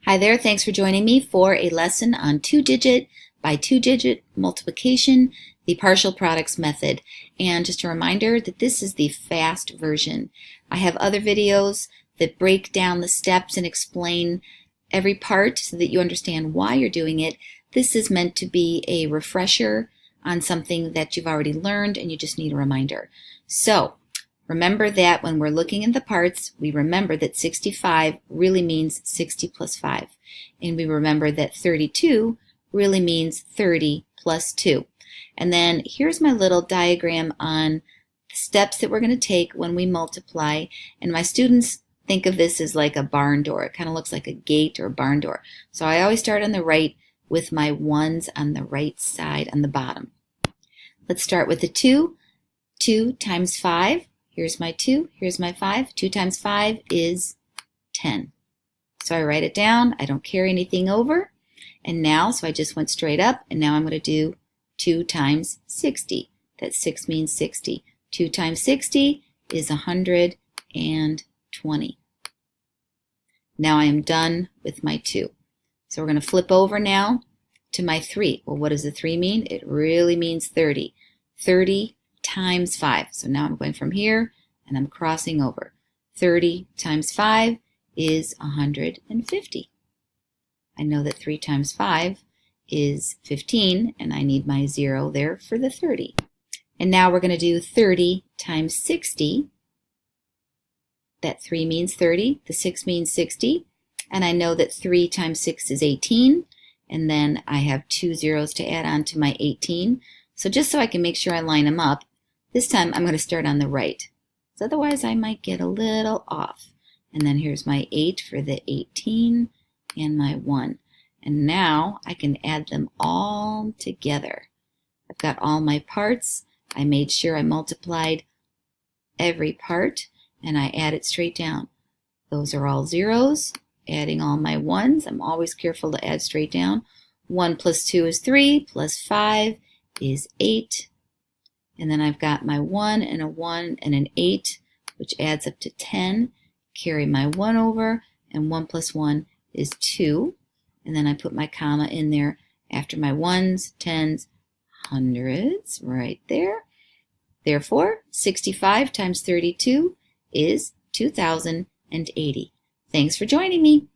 Hi there, thanks for joining me for a lesson on two-digit by two-digit multiplication, the partial products method. And just a reminder that this is the fast version. I have other videos that break down the steps and explain every part so that you understand why you're doing it. This is meant to be a refresher on something that you've already learned and you just need a reminder. So, remember that when we're looking at the parts, we remember that 65 really means 60 plus 5. And we remember that 32 really means 30 plus 2. And then here's my little diagram on the steps that we're going to take when we multiply. And my students think of this as like a barn door. It kind of looks like a gate or a barn door. So I always start on the right with my ones on the right side on the bottom. Let's start with the 2. 2 times 5. Here's my 2, here's my 5. 2 times 5 is 10. So I write it down, I don't carry anything over. And now, so I just went straight up, and now I'm going to do 2 times 60. That 6 means 60. 2 times 60 is 120. Now I am done with my 2. So we're going to flip over now to my 3. Well, what does the 3 mean? It really means 30. 30 times 5. So now I'm going from here and I'm crossing over. 30 times 5 is 150. I know that 3 times 5 is 15 and I need my 0 there for the 30. And now we're going to do 30 times 60. That 3 means 30, the 6 means 60, and I know that 3 times 6 is 18, and then I have 2 zeros to add on to my 18. So just so I can make sure I line them up, this time I'm going to start on the right. So otherwise I might get a little off. And then here's my 8 for the 18 and my 1. And now I can add them all together. I've got all my parts. I made sure I multiplied every part and I add it straight down. Those are all zeros. Adding all my ones. I'm always careful to add straight down. 1 plus 2 is 3 plus 5 is 8. And then I've got my 1 and a 1 and an 8, which adds up to 10. Carry my 1 over, and 1 plus 1 is 2. And then I put my comma in there after my ones, tens, hundreds, right there. Therefore, 65 times 32 is 2,080. Thanks for joining me.